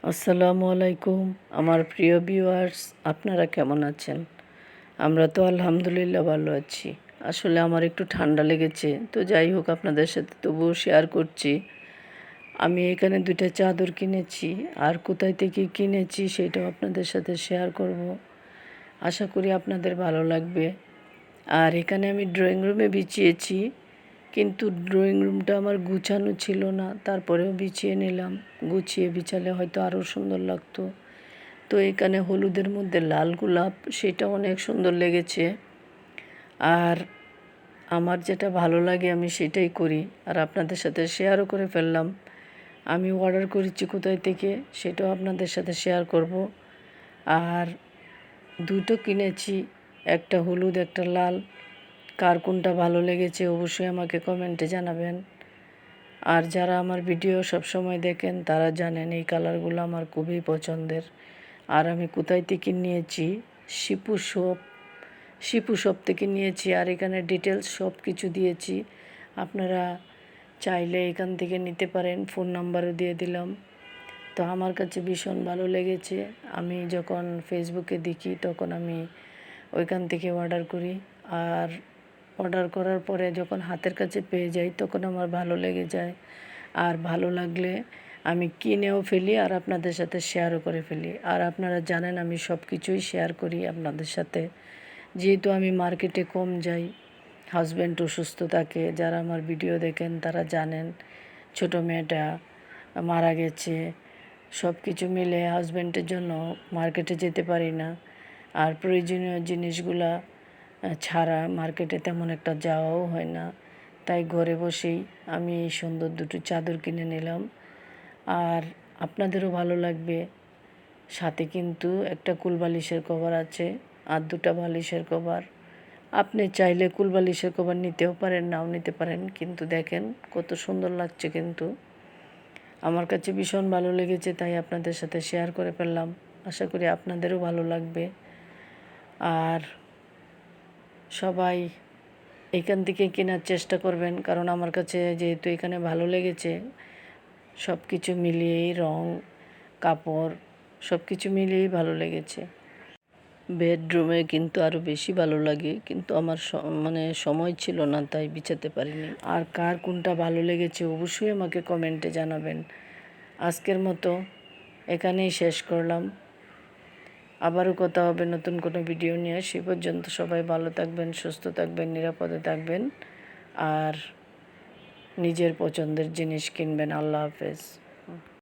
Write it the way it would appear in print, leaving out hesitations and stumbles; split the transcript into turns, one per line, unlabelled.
আসসালামু আলাইকুম আমার প্রিয় ভিউয়ার্স, আপনারা কেমন আছেন? আমরা তো আলহামদুলিল্লাহ ভালো আছি। আসলে আমার একটু ঠান্ডা লেগেছে, তো যাই হোক আপনাদের সাথে তবুও শেয়ার করছি। আমি এখানে 2টা চাদর কিনেছি, আর কোথায় থেকে কিনেছি সেটাও আপনাদের সাথে শেয়ার করব। আশা করি আপনাদের ভালো লাগবে। আর এখানে আমি ড্রয়িং রুমে বিছিয়েছি, কিন্তু ড্রয়িং রুমটা আমার গুছানো ছিল না, তারপরেও বিছিয়ে নিলাম। গুছিয়ে বিছালে হয়তো আরও সুন্দর লাগতো। তো এখানে হলুদের মধ্যে লাল গোলাপ, সেটা অনেক সুন্দর লেগেছে। আর আমার যেটা ভালো লাগে আমি সেটাই করি, আর আপনাদের সাথে শেয়ারও করে ফেললাম। আমি অর্ডার করেছি কোথায় থেকে সেটাও আপনাদের সাথে শেয়ার করব। আর দুটো কিনেছি, একটা হলুদ একটা লাল। কার কোনটা ভালো লেগেছে অবশ্যই আমাকে কমেন্টে জানাবেন। আর যারা আমার ভিডিও সব সময় দেখেন তারা জানেন এই কালারগুলো আমার খুবই পছন্দের। আর আমি কোথায় থেকে নিয়েছি, শিপু শপ থেকে নিয়েছি। আর এখানে ডিটেলস সব কিছু দিয়েছি, আপনারা চাইলে এখান থেকে নিতে পারেন, ফোন নাম্বারও দিয়ে দিলাম। তো আমার কাছে ভীষণ ভালো লেগেছে। আমি যখন ফেসবুকে দেখি তখন আমি ওইখান থেকে অর্ডার করি। আর অর্ডার করার পরে যখন হাতের কাছে পেয়ে যাই তখন আমার ভালো লেগে যায়। আর ভালো লাগলে আমি কিনেও ফেলি আর আপনাদের সাথে শেয়ারও করে ফেলি। আর আপনারা জানেন আমি সব কিছুই শেয়ার করি আপনাদের সাথে, যেহেতু আমি মার্কেটে কম যাই। হাজব্যান্ড অসুস্থ থাকে, যারা আমার ভিডিও দেখেন তারা জানেন। ছোটো মেয়েটা মারা গেছে, সব কিছু মিলে হাজব্যান্ডের জন্য মার্কেটে যেতে পারি না। আর প্রয়োজনীয় জিনিসগুলা ছাড়া মার্কেটে তেমন একটা যাওয়াও হয় না। তাই ঘরে বসেই আমি এই সুন্দর দুটো চাদর কিনে নিলাম। আর আপনাদেরও ভালো লাগবে। সাথে কিন্তু একটা কুলবালিশের কভার আছে, আর 2টা বালিশের কভার। আপনি চাইলে কুলবালিশের কভার নিতেও পারেন, নাও নিতে পারেন, কিন্তু দেখেন কত সুন্দর লাগছে। কিন্তু আমার কাছে ভীষণ ভালো লেগেছে, তাই আপনাদের সাথে শেয়ার করে ফেললাম। আশা করি আপনাদেরও ভালো লাগবে। আর সবাই এখান থেকে কেনার চেষ্টা করবেন, কারণ আমার কাছে যেহেতু এখানে ভালো লেগেছে, সব কিছু মিলিয়েই রং কাপড় সব কিছু মিলিয়েই ভালো লেগেছে। বেডরুমে কিন্তু আরও বেশি ভালো লাগে, কিন্তু আমার মানে সময় ছিল না, তাই বিছাতে পারিনি। আর কার কোনটা ভালো লেগেছে অবশ্যই আমাকে কমেন্টে জানাবেন। আজকের মতো এখানেই শেষ করলাম। আবারও কথা হবে নতুন কোনো ভিডিও নিয়ে। সে পর্যন্ত সবাই ভালো থাকবেন, সুস্থ থাকবেন, নিরাপদে থাকবেন। আর নিজের পছন্দের জিনিস কিনবেন। আল্লাহ হাফেজ।